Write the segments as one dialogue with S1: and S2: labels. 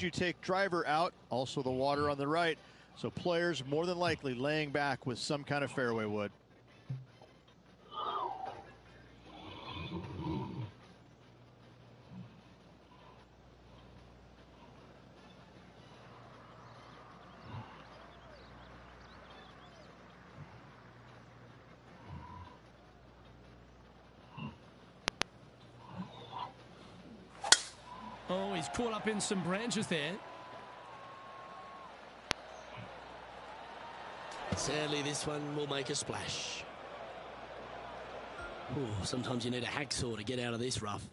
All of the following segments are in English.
S1: you take driver out, also the water on the right. So players more than likely laying back with some kind of fairway wood.
S2: Oh, he's caught up in some branches there.
S3: Sadly, this one will make a splash. Ooh, sometimes you need a hacksaw to get out of this rough.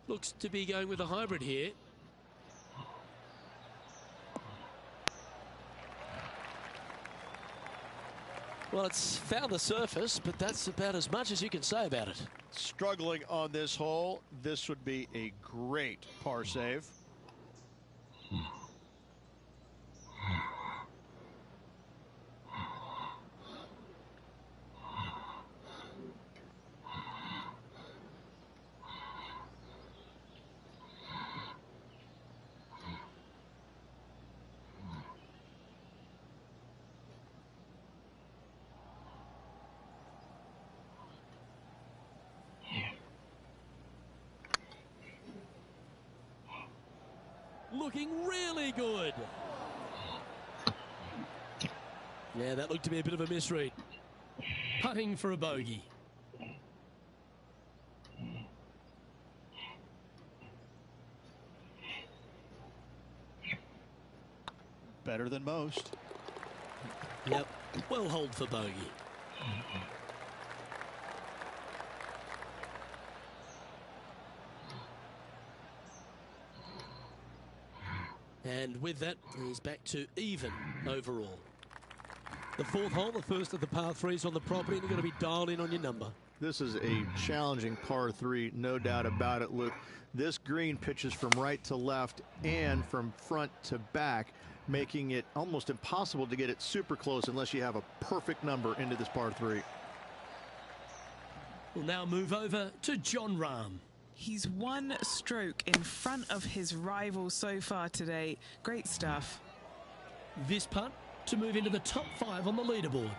S3: Looks to be going with a hybrid here. Well, it's found the surface, but that's about as much as you can say about it.
S1: Struggling on this hole, this would be a great par save.
S3: Looking really good. Yeah, that looked to be a bit of a misread.
S2: Putting for a bogey.
S1: Better than most.
S3: Yep, well hold for bogey. And with that, he's back to even overall. The fourth hole, the first of the par threes on the property, and you've got to be dialed in on your number.
S1: This is a challenging par three, no doubt about it, Luke. This green pitches from right to left and from front to back, making it almost impossible to get it super close unless you have a perfect number into this par three.
S2: We'll now move over to Jon Rahm.
S4: He's one stroke in front of his rival so far today. Great stuff.
S2: This putt to move into the top 5 on the leaderboard.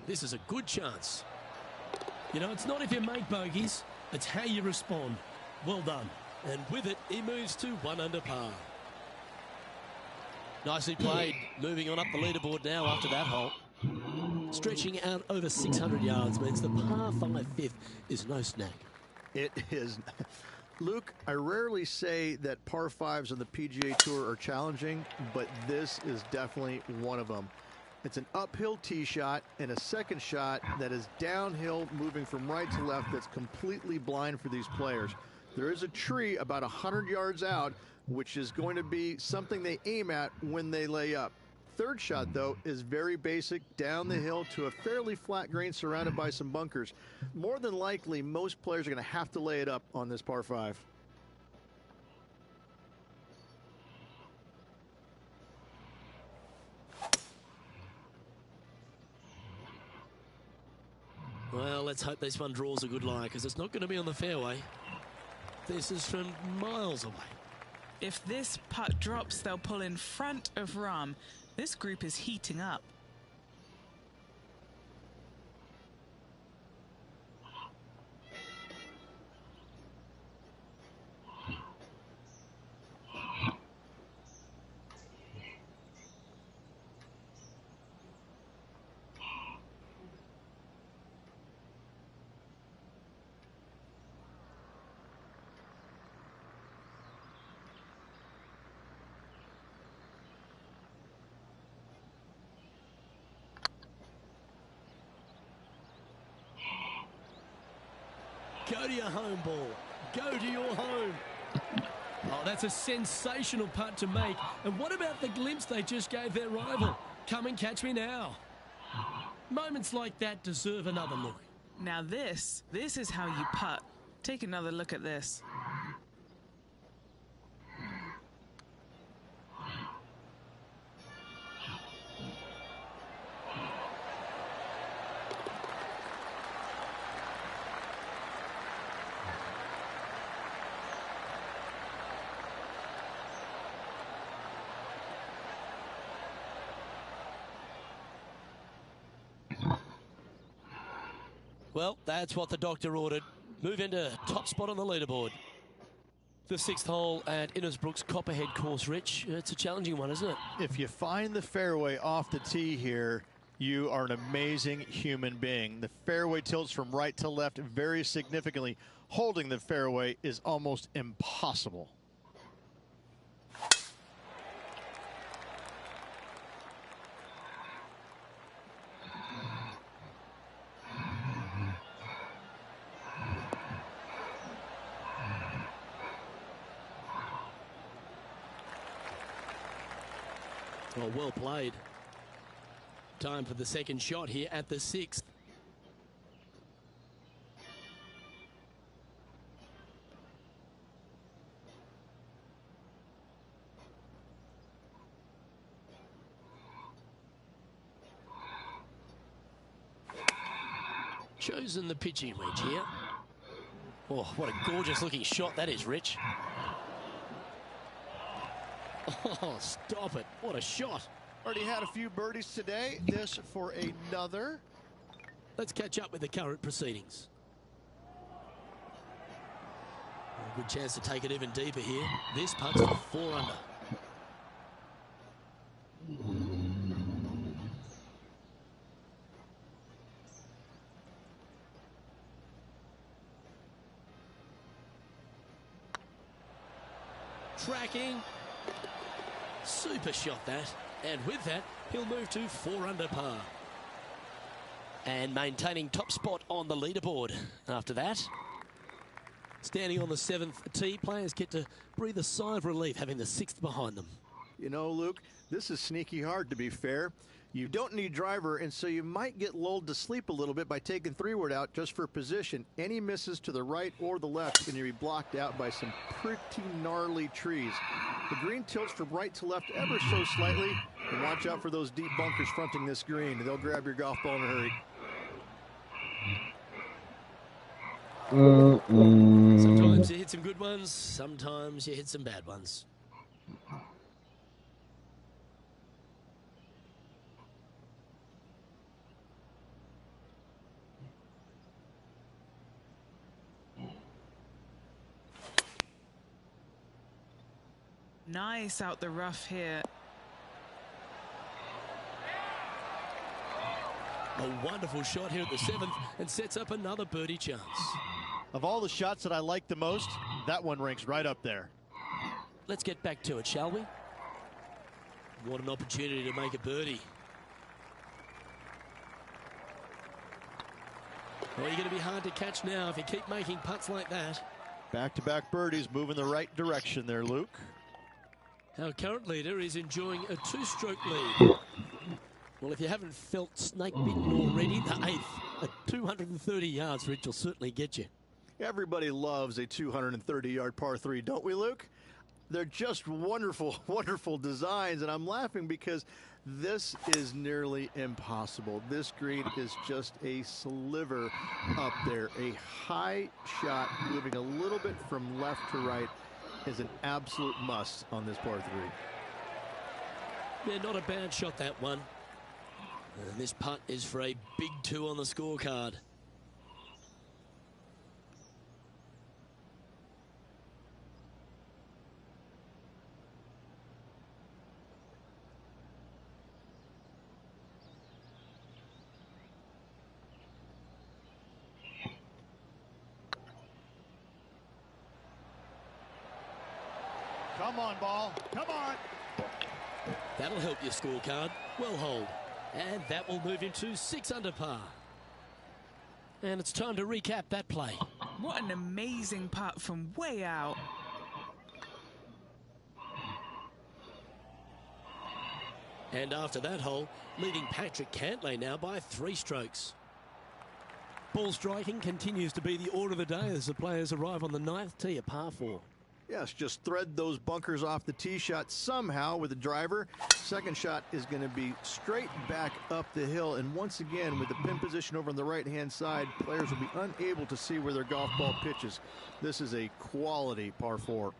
S3: This is a good chance.
S2: You know, it's not if you make bogeys, it's how you respond. Well done.
S3: And with it, he moves to 1 under par. Nicely played. Moving on up the leaderboard now after that hole. Stretching out over 600 yards means the par 5 fifth is no snag.
S1: It is. Luke, I rarely say that par 5s on the PGA Tour are challenging, but this is definitely one of them. It's an uphill tee shot and a second shot that is downhill, moving from right to left, that's completely blind for these players. There is a tree about 100 yards out, which is going to be something they aim at when they lay up. Third shot, though, is very basic, down the hill to a fairly flat green surrounded by some bunkers. More than likely, most players are going to have to lay it up on this par 5.
S3: Well, let's hope this one draws a good lie, because it's not going to be on the fairway. This is from miles away.
S4: If this putt drops, they'll pull in front of Rahm. This group is heating up.
S2: Go to your home ball. Go to your home. Oh, that's a sensational putt to make. And what about the glimpse they just gave their rival? come and catch me now. Moments like that deserve another look.
S4: Now this is how you putt. Take another look at this.
S3: Well, that's what the doctor ordered. Move into top spot on the leaderboard. The 6th hole at Innisbrook's Copperhead course, Rich. It's a challenging one, isn't it?
S1: If you find the fairway off the tee here, you are an amazing human being. The fairway tilts from right to left very significantly. Holding the fairway is almost impossible.
S3: Oh, well played. Time for the second shot here at the 6th. Chosen the pitching wedge here. Oh, what a gorgeous looking shot that is, Rich. Oh, stop it. What a shot.
S1: Already had a few birdies today. This for another.
S3: Let's catch up with the current proceedings. A good chance to take it even deeper here. This putt's for 4 under. Tracking. Super shot that. And with that, he'll move to 4 under par. And maintaining top spot on the leaderboard after that. Standing on the 7th tee, players get to breathe a sigh of relief having the 6th behind them.
S1: You know, Luke, this is sneaky hard, to be fair. You don't need driver, and so you might get lulled to sleep a little bit by taking 3-wood out just for position. Any misses to the right or the left can be blocked out by some pretty gnarly trees. The green tilts from right to left ever so slightly, and watch out for those deep bunkers fronting this green. They'll grab your golf ball in a hurry.
S3: Sometimes you hit some good ones, sometimes you hit some bad ones.
S4: Nice out the rough here.
S3: A wonderful shot here at the 7th and sets up another birdie chance.
S1: Of all the shots that I like the most, that one ranks right up there.
S3: Let's get back to it, shall we? What an opportunity to make a birdie. Well, you're going to be hard to catch now if you keep making putts like that.
S1: Back-to-back birdies, moving the right direction there, Luke.
S3: Our current leader is enjoying a 2-stroke lead. Well, if you haven't felt snake bitten already, the 8th at 230 yards, Rich, will certainly get you.
S1: Everybody loves a 230-yard par 3, don't we, Luke? They're just wonderful, wonderful designs, and I'm laughing because this is nearly impossible. This green is just a sliver up there. A high shot moving a little bit from left to right is an absolute must on this par 3.
S3: Yeah, not a bad shot, that one. And this putt is for a big 2 on the scorecard.
S1: Come on, ball. Come on.
S3: That'll help your scorecard. Well hold. And that will move him to 6 under par. And it's time to recap that play.
S4: What an amazing putt from way out.
S3: And after that hole, leading Patrick Cantlay now by 3 strokes. Ball striking continues to be the order of the day as the players arrive on the 9th tee, a par 4.
S1: Yes, just thread those bunkers off the tee shot somehow with the driver. Second shot is going to be straight back up the hill. And once again, with the pin position over on the right-hand side, players will be unable to see where their golf ball pitches. This is a quality par 4.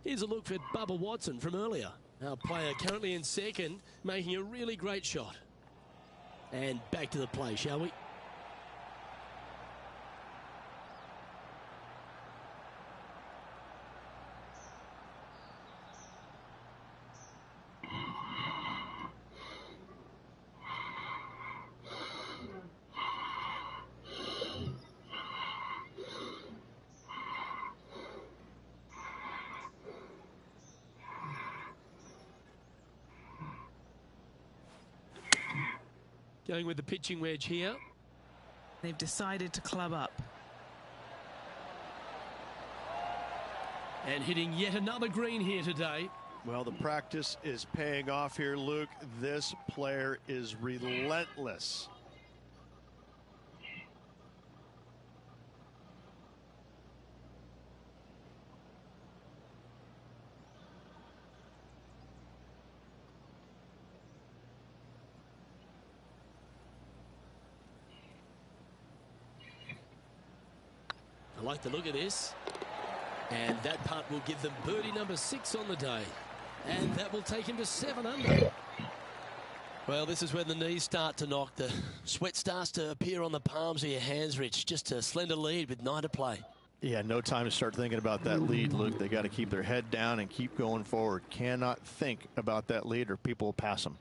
S3: Here's a look at Bubba Watson from earlier. Our player currently in second, making a really great shot. And back to the play, shall we? Going with the pitching wedge here.
S4: They've decided to club up.
S2: And hitting yet another green here today.
S1: Well, the practice is paying off here, Luke. This player is relentless.
S3: I like the look of this. And that putt will give them birdie number 6 on the day. And that will take him to 7 under. Well, this is when the knees start to knock. The sweat starts to appear on the palms of your hands, Rich. Just a slender lead with 9 to play.
S1: Yeah, no time to start thinking about that lead, Luke. They got to keep their head down and keep going forward. Cannot think about that lead or people will pass them.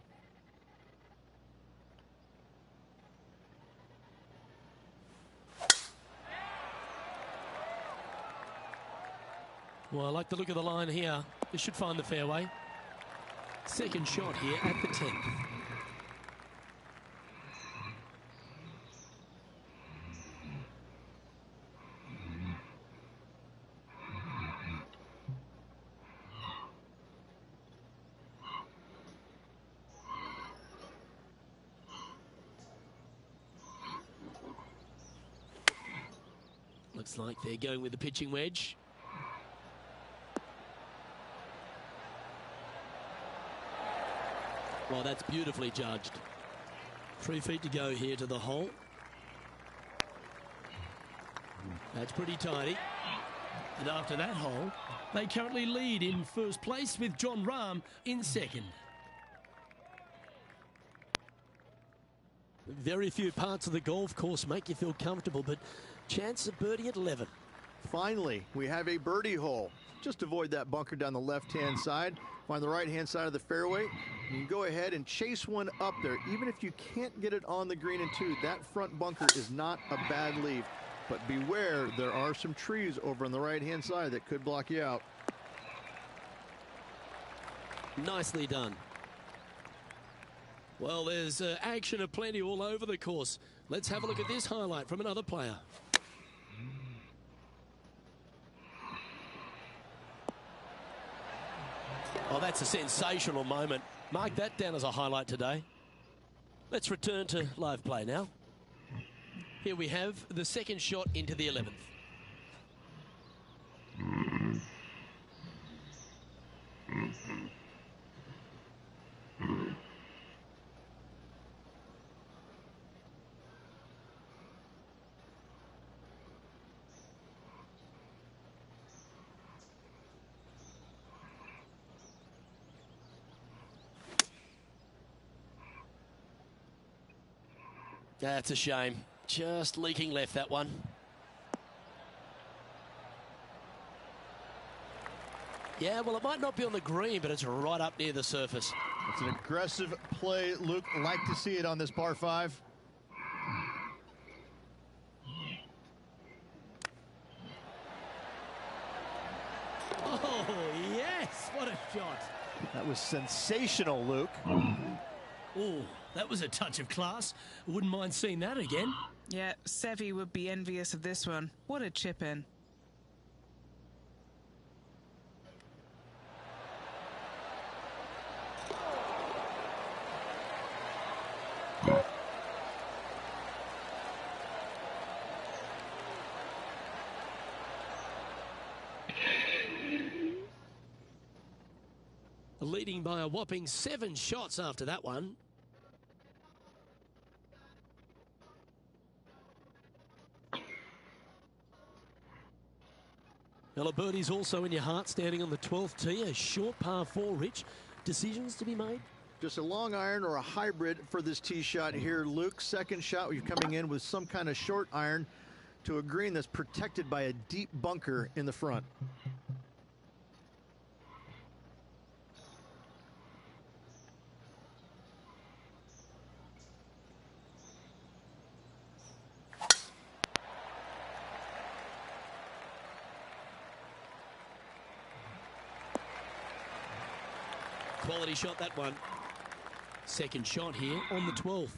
S3: Well, I like the look of the line here. This should find the fairway. Second shot here at the 10th. Looks like they're going with the pitching wedge. Well, that's beautifully judged. 3 feet to go here to the hole. That's pretty tidy.
S2: And after that hole, they currently lead in first place with Jon Rahm in second.
S3: Very few parts of the golf course make you feel comfortable, but chance of birdie at 11.
S1: Finally, we have a birdie hole. Just avoid that bunker down the left-hand side. Find the right-hand side of the fairway. You can go ahead and chase one up there. Even if you can't get it on the green and 2, that front bunker is not a bad leave. But beware, there are some trees over on the right-hand side that could block you out.
S3: Nicely done. Well, there's action aplenty all over the course. Let's have a look at this highlight from another player. Oh, that's a sensational moment. Mark that down as a highlight today. Let's return to live play now. Here we have the second shot into the 11th. That's a shame. Just leaking left, that one. Yeah, well, it might not be on the green, but it's right up near the surface.
S1: It's an aggressive play, Luke. Like to see it on this par 5.
S2: Oh, yes, what a shot.
S1: That was sensational, Luke.
S2: Oh, that was a touch of class. Wouldn't mind seeing that again.
S4: Yeah, Seve would be envious of this one. What a chip in.
S3: leading by a whopping 7 shots after that one. Well, a birdie's also in your heart, standing on the 12th tee. A short par 4, Rich. Decisions to be made?
S1: Just a long iron or a hybrid for this tee shot here, Luke. Second shot, you're coming in with some kind of short iron to a green that's protected by a deep bunker in the front.
S3: Quality shot, that one. Second shot here on the 12th.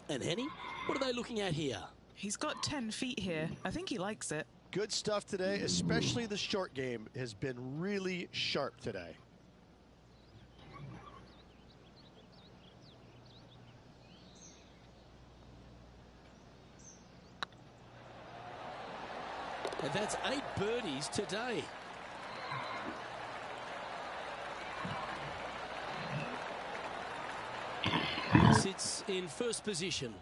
S3: And Henny, what are they looking at here?
S4: He's got 10 feet here. I think he likes it.
S5: Good stuff today, especially the short game has been really sharp today.
S3: And that's 8 birdies today. Sits in first position.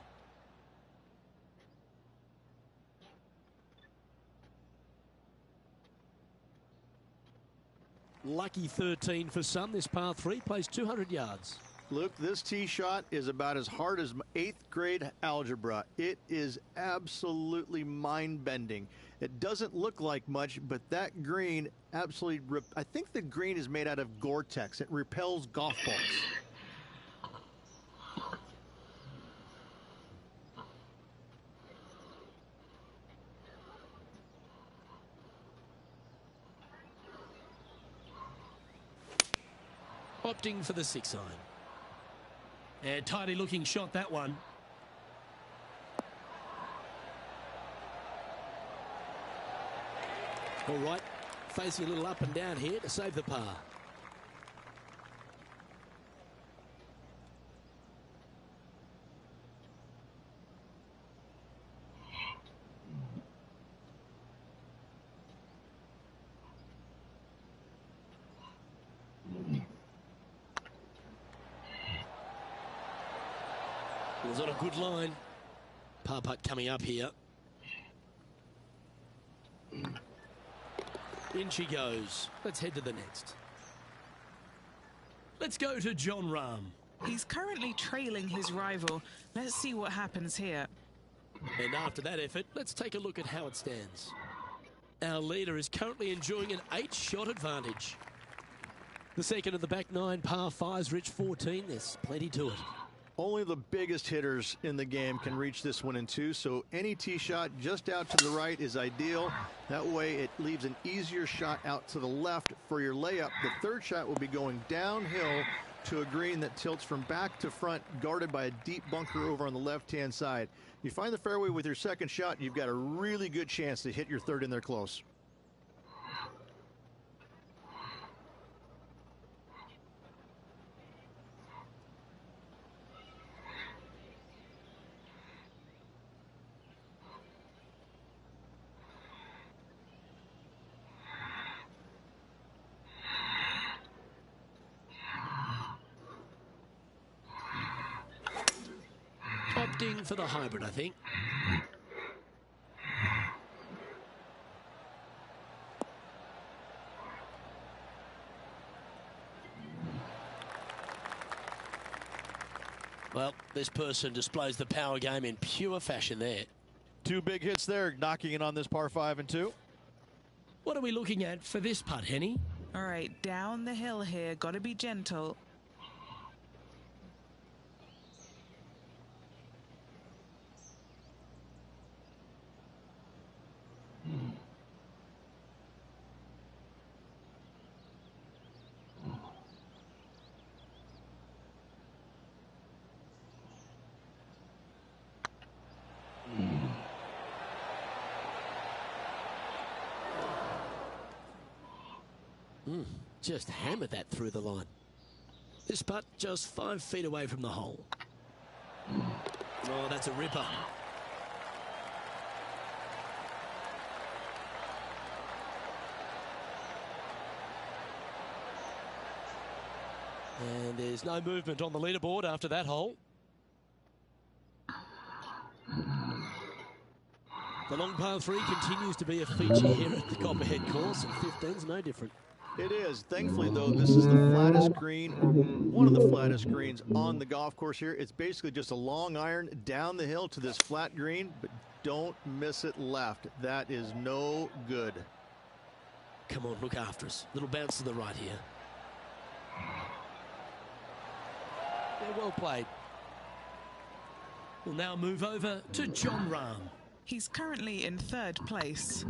S3: Lucky 13 for some. This par 3 plays 200 yards.
S1: Luke, this tee shot is about as hard as 8th grade algebra. It is absolutely mind-bending. It doesn't look like much, but that green absolutely, I think the green is made out of Gore-Tex. It repels golf balls.
S3: Opting for the 6 iron. And tidy looking shot, that one. All right, facing a little up and down here to save the par. Was on a good line. Par putt coming up here. In she goes. Let's head to the next.
S2: Let's go to Jon Rahm.
S4: He's currently trailing his rival. Let's see what happens here.
S3: And after that effort, let's take a look at how it stands. Our leader is currently enjoying an 8-shot advantage. The second of the back 9 par 5s, Rich 14. There's plenty to it.
S1: Only the biggest hitters in the game can reach this one in 2, so any tee shot just out to the right is ideal. That way it leaves an easier shot out to the left for your layup. The third shot will be going downhill to a green that tilts from back to front, guarded by a deep bunker over on the left-hand side. You find the fairway with your second shot, you've got a really good chance to hit your third in there close.
S3: Opting for the hybrid, I think. Well, this person displays the power game in pure fashion there.
S5: 2 big hits there, knocking in on this par 5 and 2.
S2: What are we looking at for this putt, Henny?
S4: All right, down the hill here. Got to be gentle.
S3: Just hammered that through the line. This putt just 5 feet away from the hole. Oh, that's a ripper. And there's no movement on the leaderboard after that hole. The long par 3 continues to be a feature here at the Copperhead course, and 15's no different.
S1: It is. Thankfully, though, this is the flattest green, or one of the flattest greens on the golf course here. It's basically just a long iron down the hill to this flat green, but don't miss it left. That is no good.
S3: Come on, look after us. Little bounce to the right here. Yeah, well played.
S2: We'll now move over to Jon Rahm.
S4: He's currently in 3rd place.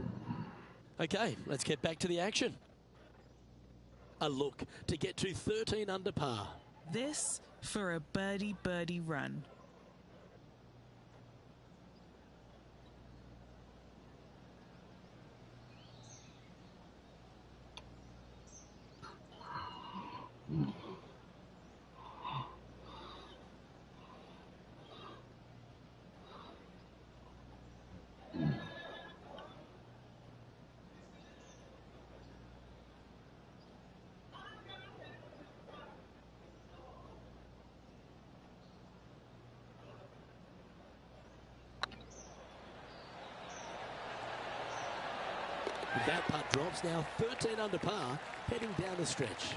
S3: Okay, let's get back to the action. A look to get to 13 under par.
S4: This for a birdie run.
S3: That putt drops, now 13 under par, heading down the stretch.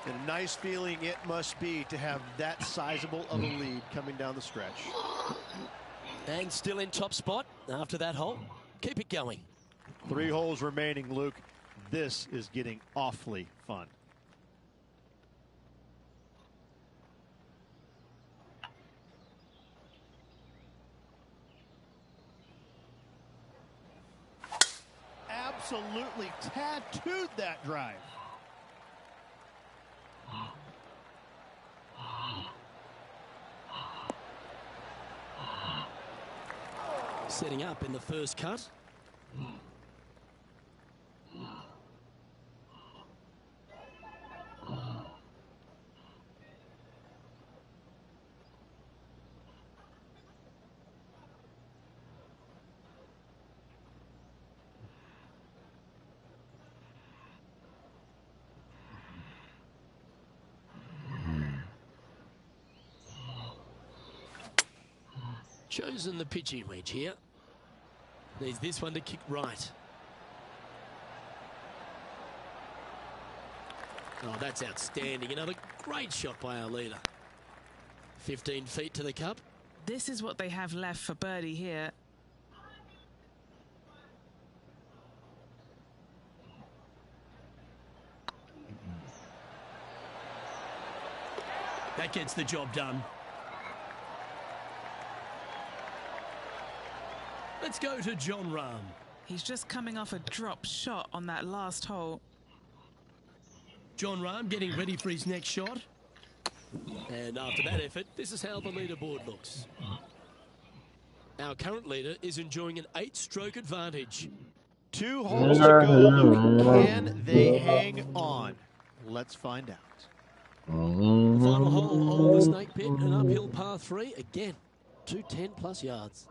S5: And a nice feeling it must be to have that sizable of a lead coming down the stretch.
S3: And still in top spot after that hole. Keep it going.
S5: 3 holes remaining, Luke. This is getting awfully fun. Absolutely tattooed that drive.
S3: Setting up in the first cut. Chosen the pitching wedge here. Needs this one to kick right. Oh, that's outstanding. Another great shot by our leader. 15 feet to the cup.
S4: This is what they have left for birdie here.
S2: That gets the job done. Let's go to Jon Rahm.
S4: He's just coming off a drop shot on that last hole.
S2: Jon Rahm getting ready for his next shot.
S3: And after that effort, this is how the leaderboard looks. Our current leader is enjoying an 8-stroke advantage.
S5: 2 holes to go, Luke. Can they hang on? Let's find out.
S3: Final hole on the Snake Pit, an uphill par 3. Again, 210+ yards.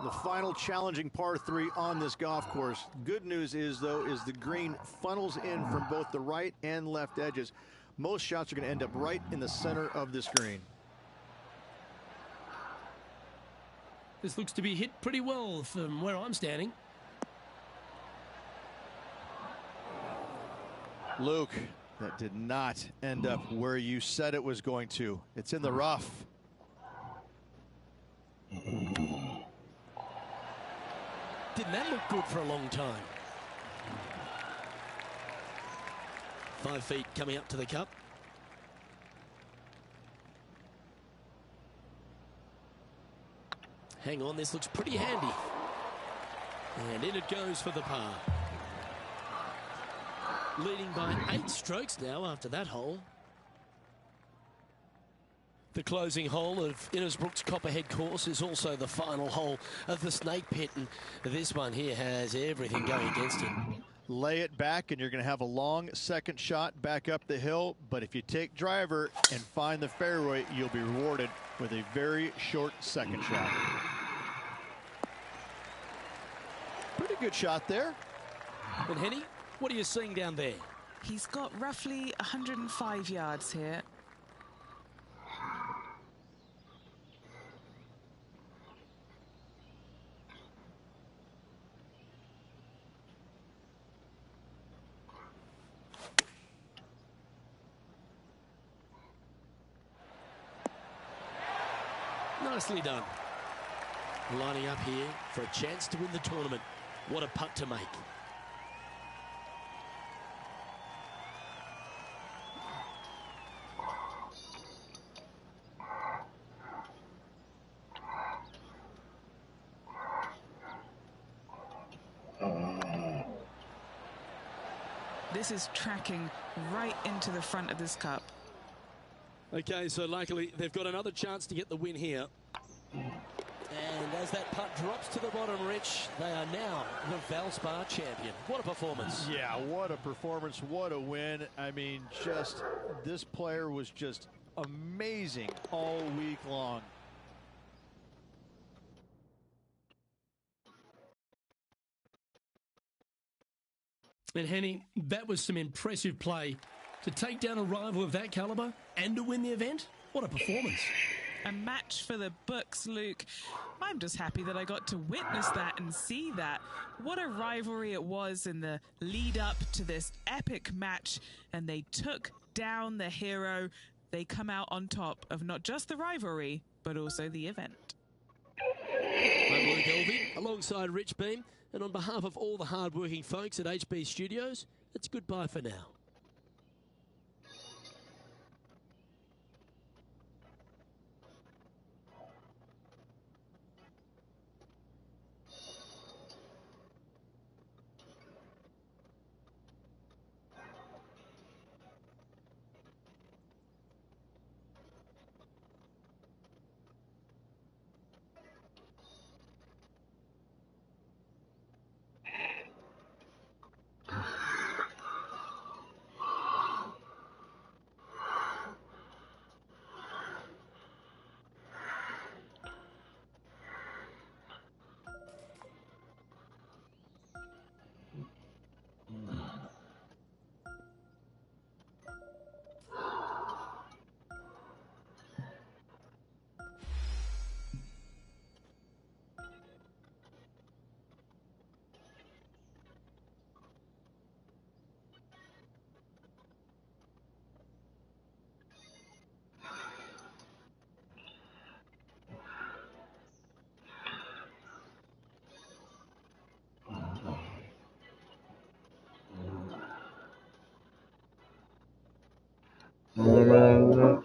S1: The final challenging par 3 on this golf course. Good news is, though, is the green funnels in from both the right and left edges. Most shots are going to end up right in the center of this green.
S2: This looks to be hit pretty well from where I'm standing.
S5: Luke, that did not end up where you said it was going to. It's in the rough.
S3: Didn't that look good for a long time? 5 feet coming up to the cup. Hang on, this looks pretty handy. And in it goes for the par. Leading by 8 strokes now after that hole. The closing hole of Innisbrook's Copperhead course is also the final hole of the Snake Pit, and this one here has everything going against it.
S1: lay it back, and you're going to have a long second shot back up the hill. But if you take driver and find the fairway, you'll be rewarded with a very short second shot. Pretty good shot there.
S3: And Henny, what are you seeing down there?
S4: He's got roughly 105 yards here.
S3: Nicely done. Lining up here for a chance to win the tournament. What a putt to make.
S4: This is tracking right into the front of this cup.
S3: Okay, so luckily they've got another chance to get the win here. And as that putt drops to the bottom, Rich, they are now the Valspar champion. What a performance.
S1: Yeah, what a performance, what a win. I mean, just this player was just amazing all week long.
S2: And Henny, that was some impressive play. To take down a rival of that caliber and to win the event, what a performance.
S4: A match for the books, Luke. I'm just happy that I got to witness that and see that. What a rivalry it was in the lead up to this epic match, and they took down the hero. They come out on top of not just the rivalry, but also the event.
S3: I'm Luke Elvy, alongside Rich Beem, and on behalf of all the hard-working folks at HB Studios, it's goodbye for now.
S6: Mm-hmm.